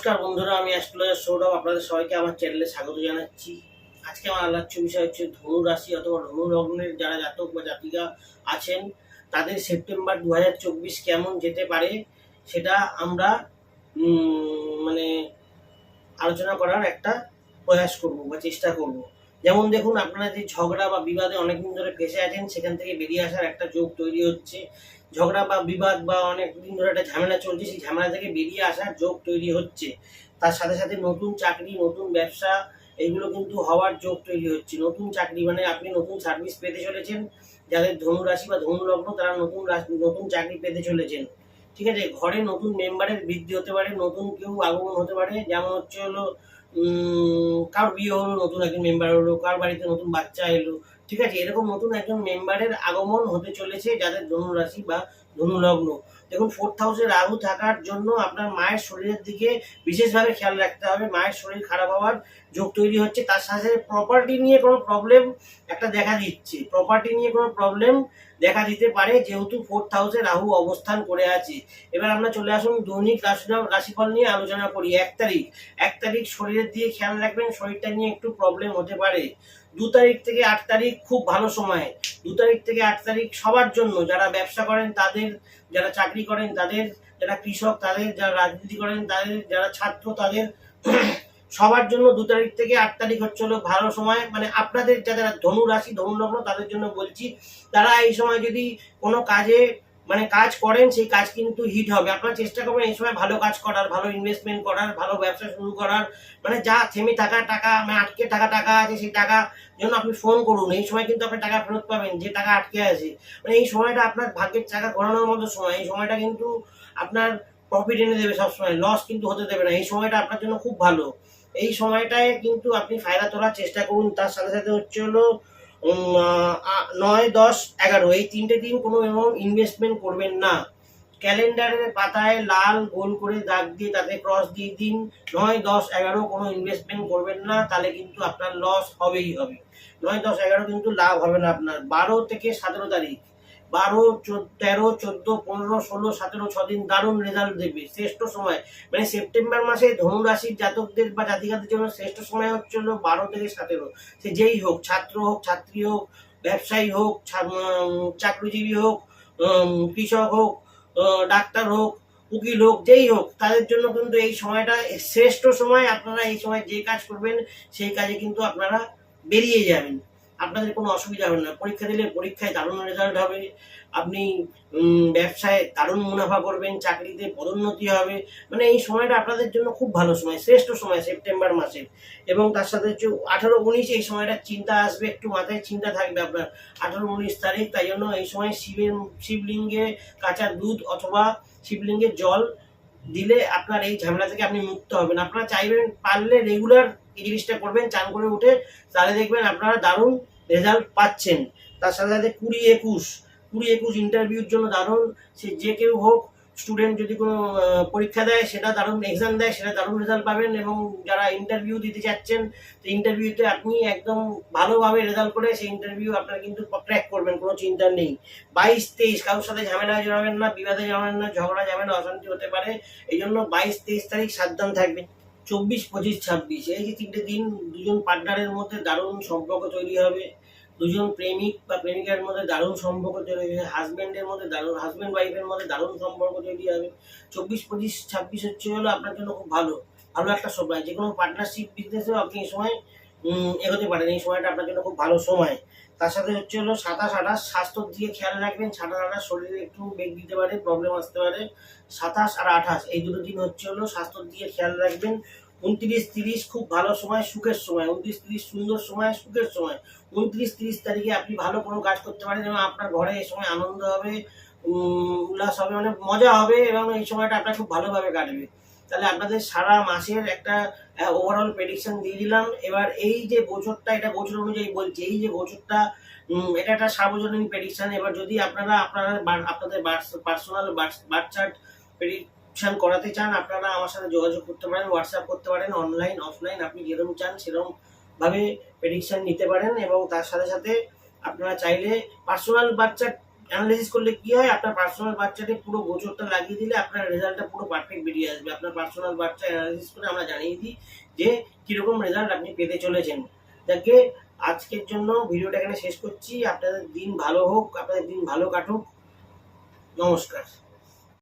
নমস্কার বন্ধুরা, আমি অ্যাস্ট্রোলজার সৌরভ। আপনাদের সবাইকে আমার চ্যানেলে স্বাগত জানাচ্ছি। আজকে আমার আলোচ্য বিষয় হচ্ছে ধনু রাশি অথবা ধনু লগ্নের যারা জাতক বা জাতিকা আছেন তাদের সেপ্টেম্বর 2024 কেমন যেতে পারে সেটা আমরা মানে আলোচনা করার একটা প্রয়াস করব বা চেষ্টা করব। যেমন দেখুন, আপনারা যে ঝগড়া বা বিবাদে অনেকদিন ধরে ফেঁসে আছেন সেখান থেকে বেরিয়ে আসার একটা যোগ তৈরি হচ্ছে। ঝগড়া বা বিবাদ বা অনেকদিন ধরে একটা ঝামেলা চলছে, সেই ঝামেলা থেকে বেরিয়ে আসার যোগ তৈরি হচ্ছে। তার সাথে সাথে নতুন চাকরি, নতুন ব্যবসা এগুলো কিন্তু হওয়ার যোগ তৈরি হচ্ছে। নতুন চাকরি মানে আপনি নতুন সার্ভিস পেতে চলেছেন। যাদের ধনু রাশি বা ধনু লগ্ন তারা নতুন চাকরি পেতে চলেছেন। ঠিক আছে, ঘরে নতুন মেম্বারের বৃদ্ধি হতে পারে, নতুন কেউ আগমন হতে পারে। যেমন হচ্ছে হলো কার বিয়ে হলো, নতুন একজন মেম্বার হলো, কার বাড়িতে নতুন বাচ্চা এলো। ঠিক আছে, এরকম নতুন একজন মেম্বারের আগমন হতে চলেছে যাদের ধনু রাশি বা ধনু লগ্ন। দেখুন, 4th হাউসে রাহু থাকার জন্য আপনার মায়ের শরীরের দিকে বিশেষভাবে খেয়াল রাখতে হবে। মায়ের শরীর খারাপ হওয়ার যোগ তৈরি হচ্ছে। তার সাথে প্রপার্টি নিয়ে কোনো প্রবলেম একটা দেখা দিচ্ছে। প্রপার্টি নিয়ে কোনো প্রবলেম দেখা দিতে পারে যেহেতু 4th হাউসে রাহু অবস্থান করে আছে। এবার আমরা চলে আসুন দৈনিক রাশিফল নিয়ে আলোচনা করি। 1 তারিখ শরীরের দিকে খেয়াল রাখবেন, শরীরটা নিয়ে একটু প্রবলেম হতে পারে। 2 তারিখ থেকে 8 তারিখ খুব ভালো সময়। 2 তারিখ থেকে 8 তারিখ সবার জন্য, যারা ব্যবসা করেন তাদের, যারা চাকরি করেন তাদের, যারা কৃষক তাদের, যারা রাজনীতি করেন তাদের, যারা ছাত্র তাদের, সবার জন্য 2 তারিখ থেকে 8 তারিখ হচ্ছে হলো ভালো সময়। মানে আপনাদের যারা ধনু রাশি ধনু লগ্ন তাদের জন্য বলছি, তারা এই সময় যদি কোনো কাজে কাজ করেন সেই কাজ কিন্তু হিট হবে। আপনারা চেষ্টা করবেন এই সময় ভালো কাজ করার, ভালো ইনভেস্টমেন্ট করার, ভালো ব্যবসা শুরু করার। যা থেমে থাকা টাকা, আটকে থাকা টাকা আছে সেই টাকা জন্য আপনি ফোন করুন। এই সময় কিন্তু আপনি টাকা ফেরত পাবেন যে টাকা আটকে আছে। এই সময়টা আপনার ভাগ্যের চাকা ঘোরানোর মতো সময়। এই সময়টা কিন্তু আপনার প্রফিট এনে দেবে, সবসময় লস কিন্তু হতে দেবে না। এই সময়টা আপনার জন্য খুব ভালো। এই সময়টায় কিন্তু আপনি ফায়দা তোলার চেষ্টা করুন। তার সাথে সাথে হচ্ছে হলো 9, 10, 11 এই 3টে দিন কোনো এমন ইনভেস্টমেন্ট করবেন না। ক্যালেন্ডারের পাতায় লাল গোল করে দাগ দিয়ে তাতে ক্রস দিয়ে দিন। 9, 10, 11 কোনো ইনভেস্টমেন্ট করবেন না, তাহলে কিন্তু আপনার লস হবেই হবে। 9, 10, 11 কিন্তু লাভ হবে না আপনার। 12 থেকে 17 তারিখ, 12, 13, 14, 15, 16, 17 6 দিন দারুণ রেজাল্ট দেবে। শ্রেষ্ঠ সময় সেপ্টেম্বর মাসে ধনু রাশির জাতকদের বা জাতিকাদের জন্য শ্রেষ্ঠ সময় হচ্ছে হলো 12 থেকে 17। সে যেই হোক, ছাত্র হোক, ছাত্রী হোক, ব্যবসায়ী হোক, চাকরিজীবী হোক, কৃষক হোক, ডাক্তার হোক, উকিল হোক, যেই হোক, তাদের জন্য কিন্তু এই সময়টা শ্রেষ্ঠ সময়। আপনারা এই সময় যে কাজ করবেন সেই কাজে কিন্তু আপনারা বেরিয়ে যাবেন। আপনাদের কোনো অসুবিধা হবে না। পরীক্ষা দিলে পরীক্ষায় দারুণ রেজাল্ট হবে। আপনি ব্যবসায় দারুণ মুনাফা করবেন, চাকরিতে পদোন্নতি হবে। এই সময়টা আপনাদের জন্য খুব ভালো সময়, শ্রেষ্ঠ সময় সেপ্টেম্বর মাসের। এবং তার সাথে হচ্ছে 18, 19 এই সময়টা চিন্তা আসবে, একটু মাথায় চিন্তা থাকবে আপনার 18, 19 তারিখ। তাই জন্য এই সময় শিবলিঙ্গে কাঁচা দুধ অথবা শিবলিঙ্গে জল দিলে আপনার এই ঝামেলা থেকে আপনি মুক্ত হবেন। আপনারা চাইবেন পারলে রেগুলার এই জিনিসটা করবেন, চান করে উঠে, তাহলে দেখবেন আপনারা দারুণ রেজাল্ট পাচ্ছেন। তার সাথে সাথে 20, 21 ইন্টারভিউর জন্য দারুণ। সে যে কেউ হোক, স্টুডেন্ট যদি কোনো পরীক্ষা দেয় সেটা দারুণ, এক্সাম দেয় সেটা দারুণ রেজাল্ট পাবেন। এবং যারা ইন্টারভিউ দিতে চাচ্ছেন, সেই ইন্টারভিউতে আপনি একদম ভালোভাবে রেজাল্ট করে সেই ইন্টারভিউ আপনারা কিন্তু ক্র্যাক করবেন, কোনো চিন্তা নেই। 22, 23 কারোর সাথে ঝামেলা জড়াবেন না, বিবাদে জড়াবেন না, ঝগড়া ঝামেলা অশান্তি হতে পারে। এই জন্য 22, 23 তারিখ সাবধান থাকবেন। 24, 25, 26 এই যে 3টে দিন দুজন পার্টনারের মধ্যে দারুণ সম্পর্ক তৈরি হবে। দুজন প্রেমিক বা প্রেমিকার মধ্যে দারুণ সম্পর্ক তৈরি হবে। হাজব্যান্ডের মধ্যে দারুণ, হাজব্যান্ড ওয়াইফের মধ্যে দারুণ সম্পর্ক তৈরি হবে। 24, 25, 26 হচ্ছে হলো আপনার জন্য খুব ভালো একটা সময়। যে কোনো পার্টনারশিপ বিজনেসেও আপনি এই সময় এগোতে পারেন। এই সময়টা আপনার জন্য খুব ভালো সময়। তার সাথে হচ্ছে হলো 27, 28 স্বাস্থ্যের দিকে খেয়াল রাখবেন। 27, 28 শরীরে একটু বেগ দিতে পারে, প্রবলেম আসতে পারে। 27 আর 28 এই দুটো দিন হচ্ছে হলো স্বাস্থ্যের দিকে খেয়াল রাখবেন। 29, 30 খুব ভালো সময়, সুখের সময়। 29, 30 সুন্দর সময়, সুখের সময়। 29, 30 তারিখে আপনি ভালো কোনো কাজ করতে পারেন এবং আপনার ঘরে এই সময় আনন্দ হবে, উল্লাস হবে, মজা হবে এবং এই সময়টা আপনার খুব ভালোভাবে কাটবে। তাহলে আপনাদের সারা মাসের একটা ওভারঅল প্রেডিকশন দিয়ে দিলাম। এবার এই যে গোচরটা, এটা গোচর অনুযায়ী বলছি, এই যে গোচরটা এটা একটা সার্বজনীন প্রেডিকশন। এবার যদি আপনারা আপনাদের পার্সোনাল বার্থ চার্ট প্রেডিকশন করাতে চান, আপনারা আমার সাথে যোগাযোগ করতে পারেন, হোয়াটসঅ্যাপ করতে পারেন, অনলাইন অফলাইন আপনি যেরকম চান সেরকম ভাবে প্রেডিকশন নিতে পারেন। এবং তার সাথে সাথে আপনারা চাইলে পার্সোনাল বার্থ চার্ট অ্যানালাইসিস করলে কি হয়, আপনার পার্সোনাল বাচ্চাটি পুরো গোচরটা লাগিয়ে দিলে আপনার রেজাল্টটা পুরো পারফেক্ট বেরিয়ে আসবে। আপনার পার্সোনাল বাচ্চা অ্যানালাইসিস করে আমরা জানিয়ে দিই যে কিরকম রেজাল্ট আপনি পেতে চলেছেন। যাকে আজকের জন্য ভিডিওটা এখানে শেষ করছি। আপনাদের দিন ভালো হোক, আপনাদের দিন ভালো কাটুক। নমস্কার।